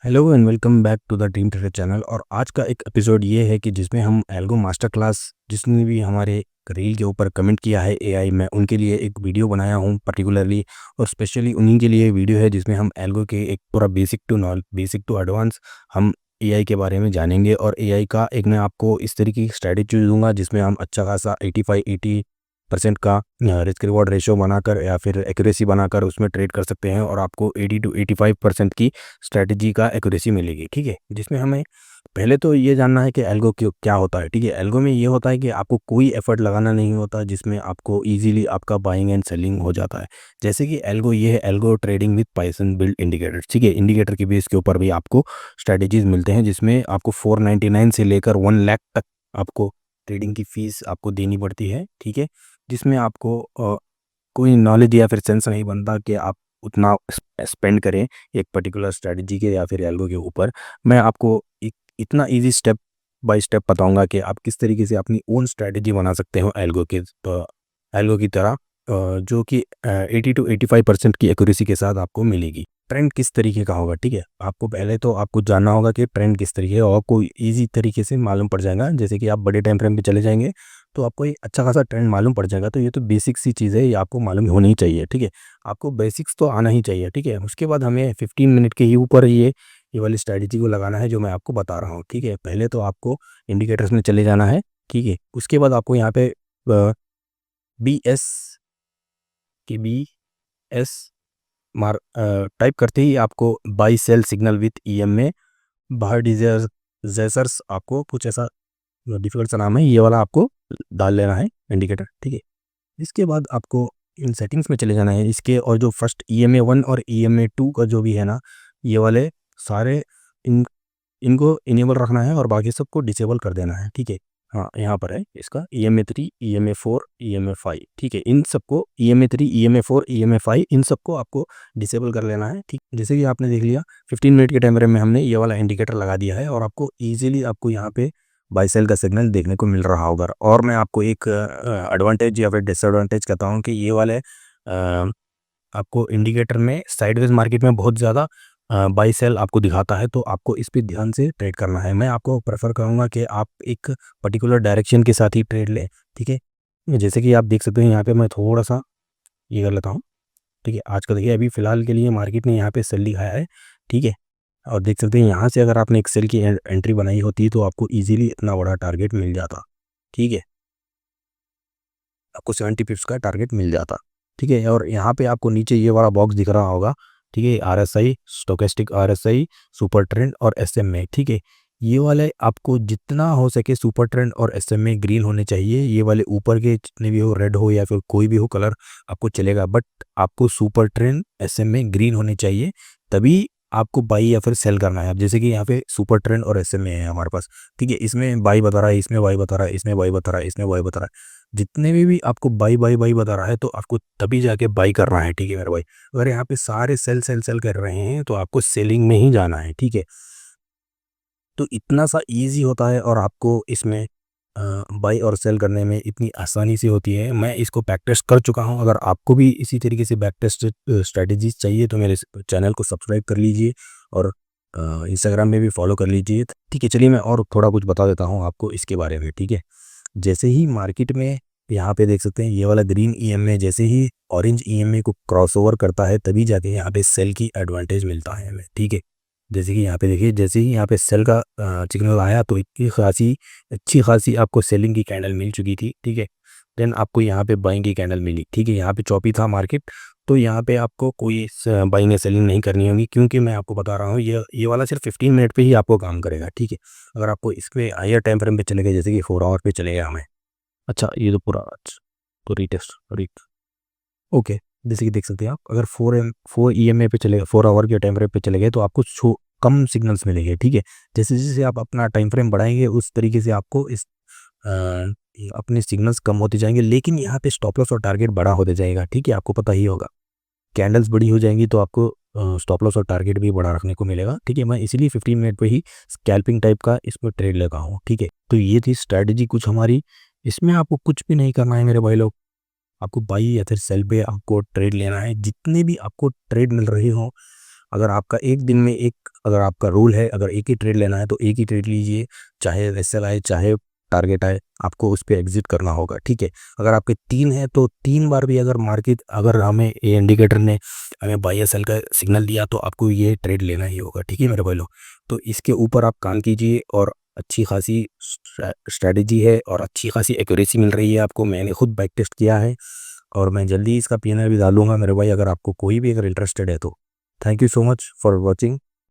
Hello and welcome back to the dream trader channel. और आज का एक एपिसोड ये है कि जिसमें हम एल्गो मास्टर क्लास, जिसने भी हमारे रील के ऊपर कमेंट किया है एआई में, उनके लिए एक वीडियो बनाया हूँ पर्टिकुलरली और स्पेशली उन्हीं के लिए वीडियो है जिसमें हम एल्गो के एक पूरा बेसिक टू एडवांस हम एआई के बारे में जानेंगे। और एआई का एक मैं आपको इस तरीके की स्ट्रैटेजी दूंगा जिसमें हम अच्छा खासा 85-80% का रिस्क रिवॉर्ड रेशियो बनाकर या फिर एक्यूरेसी बनाकर उसमें ट्रेड कर सकते हैं और आपको 80 to 85% की स्ट्रैटेजी का एक्यूरेसी मिलेगी। ठीक है, जिसमें हमें पहले तो ये जानना है कि एल्गो क्या होता है। ठीक है, एल्गो में ये होता है कि आपको कोई एफर्ट लगाना नहीं होता, जिसमें आपको इजीली आपका बाइंग एंड सेलिंग हो जाता है। जैसे कि एल्गो ये है, algo trading with Python build indicator. ठीक है, इंडिकेटर के बेस के ऊपर भी आपको स्ट्रैटेजीज मिलते हैं जिसमें आपको 499 से लेकर 1 लाख तक आपको ट्रेडिंग की फीस आपको देनी पड़ती है। ठीक है, जिसमें आपको कोई नॉलेज या फिर सेंस नहीं बनता कि आप उतना स्पेंड करें एक पर्टिकुलर स्ट्रैटेजी के या फिर एल्गो के ऊपर। मैं आपको एक इतना इजी स्टेप बाय स्टेप बताऊंगा कि आप किस तरीके से अपनी ओन स्ट्रैटेजी बना सकते हो एल्गो की तरह, जो कि 80 to 85% की एक्यूरेसी के साथ आपको मिलेगी। ट्रेंड किस तरीके का होगा, ठीक है, आपको पहले तो आपको जानना होगा कि ट्रेंड किस तरीके है और आपको ईजी तरीके से मालूम पड़ जाएगा। जैसे कि आप बड़े टाइम फ्रेम पे चले जाएंगे तो आपको एक अच्छा खासा ट्रेंड मालूम पड़ जाएगा। तो ये तो बेसिक सी चीज़ है, ये आपको मालूम होनी ही चाहिए। ठीक है, आपको बेसिक्स तो आना ही चाहिए। ठीक है, उसके बाद हमें 15 मिनट के ही ऊपर ये वाली स्ट्रैटेजी को लगाना है जो मैं आपको बता रहा हूँ। ठीक है, पहले तो आपको इंडिकेटर्स में चले जाना है। ठीक है, उसके बाद आपको यहाँ पे बी एस एस मार टाइप करते ही आपको buy sell signal with E M में बाहर जैसर्स, आपको कुछ ऐसा डिफिकल्ट सा नाम है, ये वाला आपको डाल लेना है इंडिकेटर। ठीक है, इसके बाद आपको इन सेटिंग्स में चले जाना है इसके, और जो फर्स्ट EMA 1 और EMA 2 का जो भी है ना, ये वाले सारे इन इनको इनेबल रखना है और बाकी सबको डिसेबल कर देना है। ठीक है, हाँ यहाँ पर है इसका EMA 3 EMA 4 EMA 5। ठीक है, इन सबको EMA 3 EMA 4 EMA 5 इन सबको आपको डिसेबल कर लेना है। ठीक, जैसे कि आपने देख लिया 15 मिनट के टाइम फ्रेम में हमने ये वाला इंडिकेटर लगा दिया है और आपको ईजिली आपको यहाँ पे बाई सेल का सिग्नल देखने को मिल रहा होगा। और मैं आपको एक एडवांटेज या फिर डिसएडवांटेज कहता हूँ कि ये वाले आपको इंडिकेटर में साइडवेज मार्केट में बहुत ज़्यादा बाई सेल आपको दिखाता है, तो आपको इस पे ध्यान से ट्रेड करना है। मैं आपको प्रेफर करूँगा कि आप एक पर्टिकुलर डायरेक्शन के साथ ही ट्रेड लें। ठीक है, जैसे कि आप देख सकते हैं यहाँ पे मैं थोड़ा सा ये कर लेता हूँ। ठीक है, आज का देखिए अभी फ़िलहाल के लिए मार्केट ने यहाँ पे सेल दिखाया है। ठीक है, और देख सकते हैं यहाँ से अगर आपने एक सेल की एंट्री बनाई होती तो आपको ईजिली इतना बड़ा टारगेट मिल जाता। ठीक है, आपको 70 पिप्स का टारगेट मिल जाता। ठीक है, और यहाँ पे आपको नीचे ये वाला बॉक्स दिख रहा होगा। ठीक है, RSI, stochastic RSI, super trend और SMA। ठीक है, ये वाले आपको जितना हो सके सुपर ट्रेंड और SMA ग्रीन होने चाहिए। ये वाले ऊपर के जितने भी हो, रेड हो या फिर कोई भी हो कलर आपको चलेगा, बट आपको सुपर ट्रेंड SMA ग्रीन होने चाहिए, तभी आपको बाई या फिर सेल करना है। अब जैसे कि यहाँ पे सुपर ट्रेंड और SMA है हमारे पास। ठीक है, इसमें बाई बता रहा है, इसमें बाई बता रहा है, इसमें बाई बता रहा है, इसमें बाई बता रहा है। जितने में भी आपको बाई बाई बाई बता रहा है तो आपको तभी जाके बाई करना है। ठीक है मेरे भाई, अगर यहाँ पे सारे सेल सेल सेल कर रहे हैं तो आपको सेलिंग में ही जाना है। ठीक है, तो इतना सा इजी होता है और आपको इसमें बाई और सेल करने में इतनी आसानी से होती है। मैं इसको बैक टेस्ट कर चुका हूँ। अगर आपको भी इसी तरीके से बैक टेस्ट स्ट्रैटेजीज चाहिए तो मेरे चैनल को सब्सक्राइब कर लीजिए और इंस्टाग्राम में भी फॉलो कर लीजिए। ठीक है, चलिए मैं और थोड़ा कुछ बता देता हूँ आपको इसके बारे में। ठीक है, जैसे ही मार्केट में यहाँ पे देख सकते हैं ये वाला ग्रीन EMA जैसे ही ऑरेंज EMA को क्रॉस ओवर करता है तभी जाके यहाँ पे सेल की एडवांटेज मिलता है हमें। ठीक है, जैसे कि यहाँ पे देखिए, जैसे ही यहाँ पे सेल का सिग्नल आया तो इतनी अच्छी खासी आपको सेलिंग की कैंडल मिल चुकी थी। ठीक है, देन आपको यहाँ पे बाइंग की कैंडल मिली। ठीक है, यहाँ पे चौपी था मार्केट, तो यहाँ पे आपको कोई बाइंग या सेलिंग नहीं करनी होगी, क्योंकि मैं आपको बता रहा हूँ ये वाला सिर्फ 15 मिनट पे ही आपको काम करेगा। ठीक है, अगर आपको इस पे हायर टाइम फ्रेम पे चले गए, जैसे कि 4 आवर पे चले गए हमें, अच्छा ये तो पूरा तो रीटेस्ट ओके, जैसे कि देख सकते हैं आप, अगर 4 EMA पे चले गए, 4 आवर के टाइम फ्रेम पे चले गए तो आपको कम सिग्नल्स मिलेंगे। ठीक है, जैसे जैसे आप अपना टाइम फ्रेम बढ़ाएंगे उस तरीके से आपको इस अपने सिग्नल्स कम होते जाएंगे, लेकिन यहाँ पे स्टॉप लॉस और टारगेट बड़ा होते जाएगा। ठीक है, आपको पता ही होगा, कैंडल्स बड़ी हो जाएंगी तो आपको स्टॉप लॉस और टारगेट भी बड़ा रखने को मिलेगा। ठीक है, मैं इसीलिए 15 मिनट पे ही स्कैल्पिंग टाइप का इसमें ट्रेड लगा हूँ। ठीक है, तो ये थी स्ट्रैटेजी कुछ हमारी। इसमें आपको कुछ भी नहीं करना है मेरे भाई लोग, आपको बाई या फिर सेल पे आपको ट्रेड लेना है। जितने भी आपको ट्रेड मिल रहे हो अगर आपका एक दिन में अगर आपका रूल है, अगर एक ही ट्रेड लेना है तो एक ही ट्रेड लीजिए, चाहे एसएल आए चाहे टारगेट आए, आपको उस पर एग्जिट करना होगा, ठीक है। अगर आपके 3 है तो 3 बार भी अगर मार्केट, अगर हमें ये इंडिकेटर ने हमें बाई या सेल का सिग्नल दिया तो आपको ये ट्रेड लेना ही होगा, ठीक है मेरे भाई लोग। तो इसके ऊपर आप काम कीजिए और अच्छी खासी स्ट्रैटेजी है और अच्छी खासी एक्यूरेसी मिल रही है आपको। मैंने खुद बैक टेस्ट किया है और मैं जल्दी इसका पीएनआर भी डालूंगा मेरे भाई, अगर आपको कोई भी अगर इंटरेस्टेड है तो। Thank you so much for watching.